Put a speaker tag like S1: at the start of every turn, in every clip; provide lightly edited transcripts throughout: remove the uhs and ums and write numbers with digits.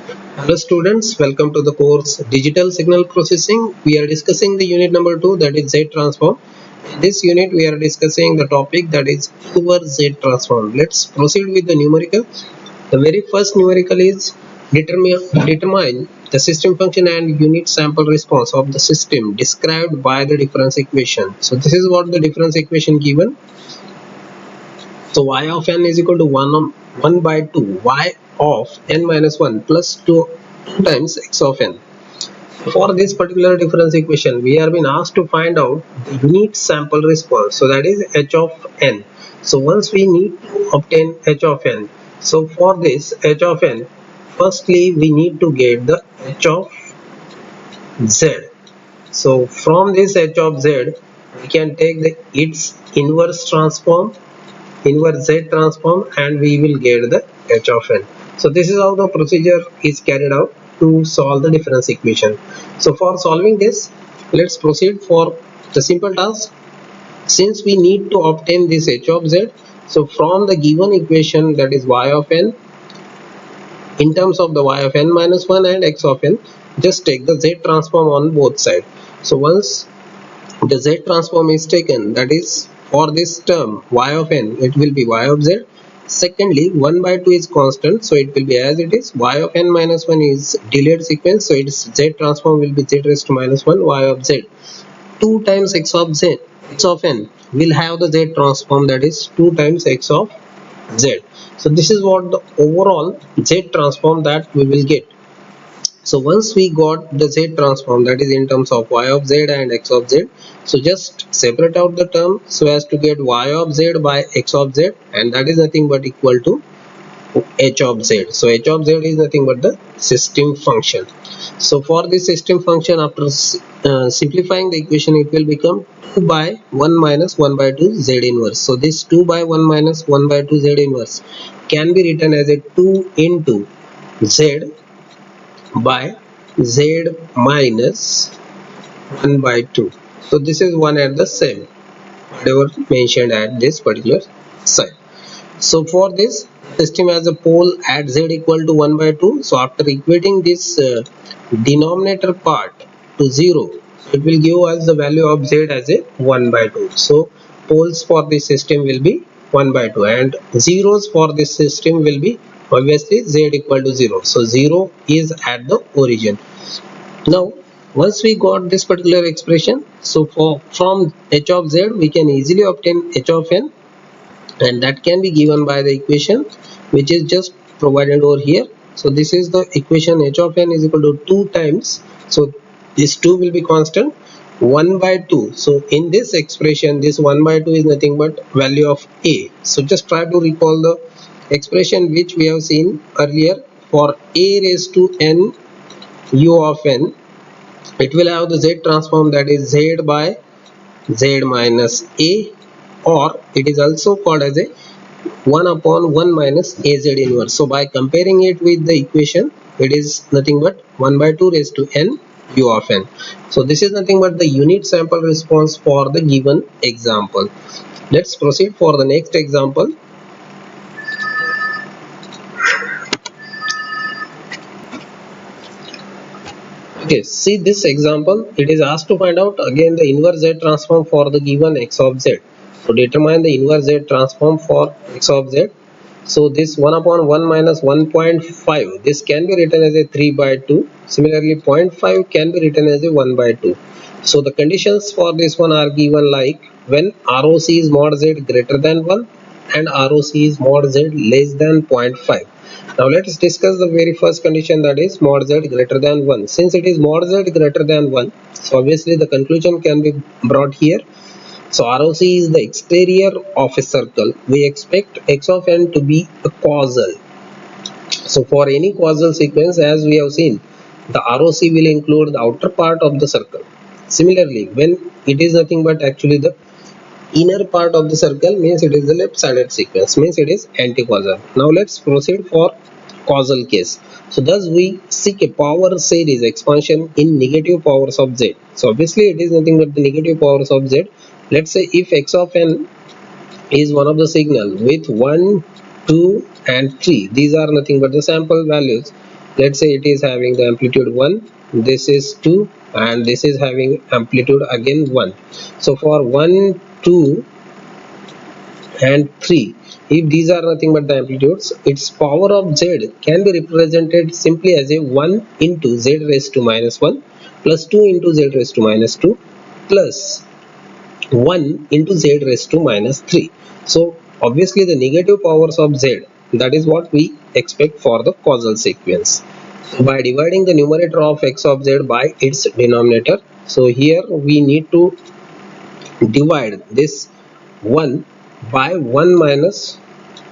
S1: Hello students, welcome to the course Digital Signal Processing. We are discussing the unit number 2, that is Z transform. In this unit we are discussing the topic that is inverse Z transform. Let's proceed with the numerical. The very first numerical is determine the system function and unit sample response of the system described by the difference equation. So this is what the difference equation given. So y of n is equal to 1 by 2 y of n minus 1 plus 2 times x of n. For this particular difference equation, we are being asked to find out the unit sample response. So that is h of n. So once we need to obtain h of n, so for this h of n, firstly we need to get the h of z. So from this h of z, we can take the its inverse transform, inverse z transform, and we will get the h of n. So this is how the procedure is carried out to solve the difference equation. So for solving this, let's proceed for the simple task. Since we need to obtain this h of z, so from the given equation, that is y of n, in terms of the y of n minus 1 and x of n, just take the z transform on both sides. So once the z transform is taken, that is for this term y of n, it will be y of z. Secondly, 1 by 2 is constant, so it will be as it is. Y of n minus 1 is delayed sequence, so its z transform will be z raised to minus 1 y of z. 2 times x of z, x of n will have the z transform, that is 2 times x of z. So this is what the overall z transform that we will get. So once we got the z transform, that is in terms of y of z and x of z, so just separate out the term so as to get y of z by x of z, and that is nothing but equal to h of z. So h of z is nothing but the system function. So for this system function, after simplifying the equation, it will become 2 by 1 minus 1 by 2 z inverse. So this 2 by 1 minus 1 by 2 z inverse can be written as a 2 into z by z minus 1 by 2. So this is one and the same, whatever mentioned at this particular side. So for this system has a pole at z equal to 1 by 2. So after equating this denominator part to 0, it will give us the value of z as a 1 by 2. So poles for this system will be 1 by 2, and zeros for this system will be obviously z equal to 0. So 0 is at the origin. Now once we got this particular expression, so for from h of z we can easily obtain h of n, and that can be given by the equation which is just provided over here. So this is the equation, h of n is equal to 2 times, so this 2 will be constant, 1 by 2. So in this expression, this 1 by 2 is nothing but value of a. So just try to recall the expression which we have seen earlier. For a raised to n u of n, it will have the z transform, that is z by z minus a, or it is also called as a 1 upon 1 minus az inverse. So by comparing it with the equation, it is nothing but 1 by 2 raised to n u of n. So this is nothing but the unit sample response for the given example. Let's proceed for the next example. Okay, see this example, it is asked to find out again the inverse z transform for the given x of z. So determine the inverse z transform for x of z. So this 1 upon 1 minus 1.5, this can be written as a 3 by 2. Similarly 0.5 can be written as a 1 by 2. So the conditions for this one are given like when ROC is mod z greater than 1 and ROC is mod z less than 0.5. Now let us discuss the very first condition, that is mod z greater than 1. Since it is mod z greater than 1, so obviously the conclusion can be brought here. So ROC is the exterior of a circle. We expect x of n to be a causal. So for any causal sequence, as we have seen, the ROC will include the outer part of the circle. Similarly, when it is nothing but actually the inner part of the circle, means it is the left sided sequence, means it is anti-causal. Now let's proceed for causal case. So thus we seek a power series expansion in negative powers of z. So obviously it is nothing but the negative powers of z. Let's say if x of n is one of the signal with 1, 2 and 3, these are nothing but the sample values, let's say it is having the amplitude 1, this is 2, and this is having amplitude again 1. So for 1, 2 and 3, if these are nothing but the amplitudes, its power of z can be represented simply as a 1 into z raised to minus 1 plus 2 into z raised to minus 2 plus 1 into z raised to minus 3. So obviously the negative powers of z, that is what we expect for the causal sequence. So by dividing the numerator of x of z by its denominator, so here we need to divide this 1 by 1 minus,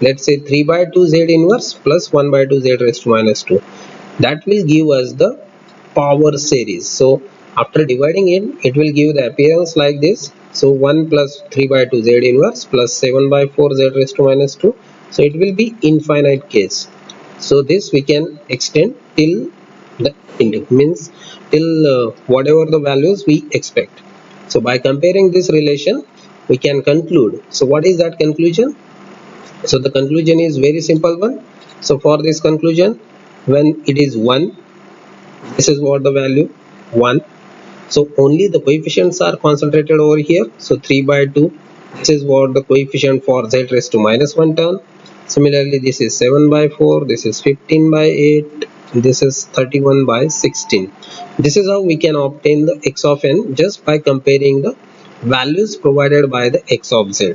S1: let's say 3 by 2 z inverse plus 1 by 2 z raised to minus 2. That will give us the power series. So after dividing it will give the appearance like this. So 1 plus 3 by 2 z inverse plus 7 by 4 z raised to minus 2. So it will be infinite case. So this we can extend till the end, means till whatever the values we expect. So by comparing this relation we can conclude. So what is that conclusion? So the conclusion is very simple one. So for this conclusion, when it is 1, this is what the value 1. So only the coefficients are concentrated over here. So 3 by 2, this is what the coefficient for z raised to minus 1 term. Similarly, this is 7 by 4, this is 15 by 8, this is 31 by 16. This is how we can obtain the x of n just by comparing the values provided by the x of z.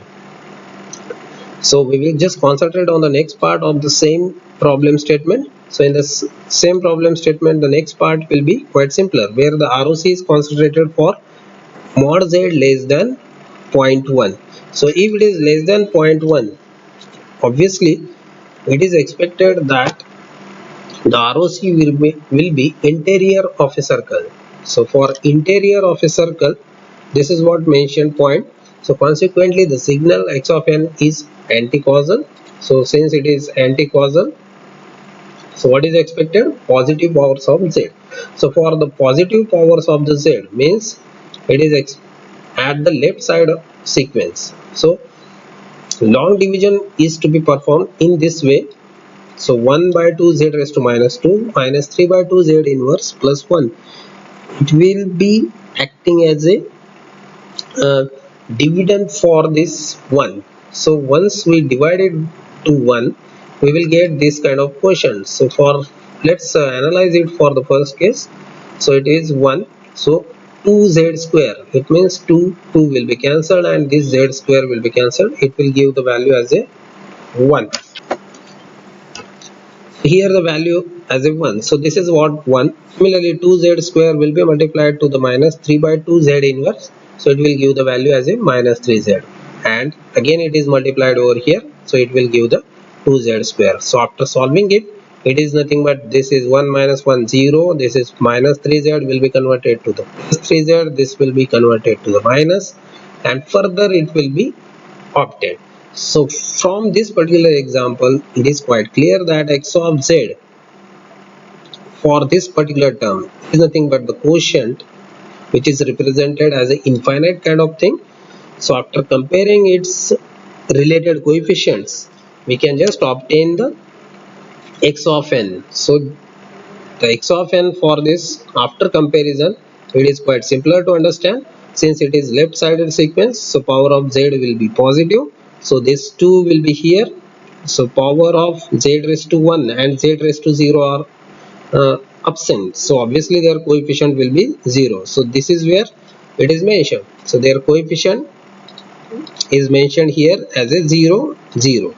S1: So we will just concentrate on the next part of the same problem statement. So in the same problem statement, the next part will be quite simpler, where the ROC is concentrated for mod z less than 0.1. So if it is less than 0.1, obviously it is expected that the ROC will be interior of a circle. So for interior of a circle, this is what mentioned point. So consequently the signal x of n is anti-causal. So since it is anti-causal, so what is expected? Positive powers of z. So for the positive powers of the z means it is at the left side of sequence. So long division is to be performed in this way. So 1 by 2 z raised to minus 2 minus 3 by 2 z inverse plus 1. It will be acting as a dividend for this 1. So once we divide it to 1, we will get this kind of quotient. So for let's analyze it for the first case. So it is 1. So 2z square, it means 2 will be cancelled and this z square will be cancelled. It will give the value as a 1. Here the value as a 1. So this is what 1. Similarly 2z square will be multiplied to the minus 3 by 2 z inverse. So it will give the value as a minus 3z. And again it is multiplied over here. So it will give the 2z square. So after solving it, it is nothing but this is 1 minus 1 0. This is minus 3z will be converted to the plus 3z. This will be converted to the minus. And further it will be obtained. So from this particular example, it is quite clear that x of z for this particular term is nothing but the quotient, which is represented as an infinite kind of thing. So after comparing its related coefficients, we can just obtain the x of n. So the x of n for this after comparison, it is quite simpler to understand. Since it is left sided sequence, so power of z will be positive. So this 2 will be here. So power of z raised to 1 and z raised to 0 are absent. So obviously their coefficient will be 0. So this is where it is mentioned. So their coefficient is mentioned here as a 0 0.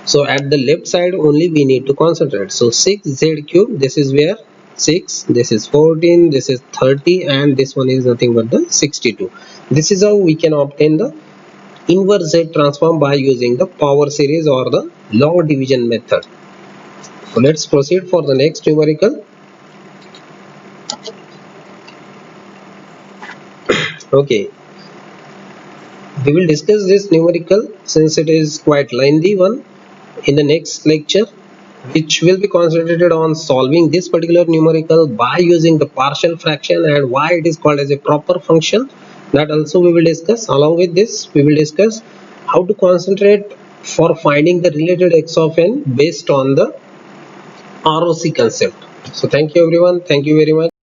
S1: So at the left side only we need to concentrate. So 6z cube, this is where 6, this is 14, this is 30, and this one is nothing but the 62. This is how we can obtain the inverse z transform by using the power series or the log division method. So let's proceed for the next numerical. Okay, we will discuss this numerical since it is quite lengthy one in the next lecture, which will be concentrated on solving this particular numerical by using the partial fraction and why it is called as a proper function. That also we will discuss. Along with this, we will discuss how to concentrate for finding the related x of n based on the ROC concept. So thank you everyone. Thank you very much.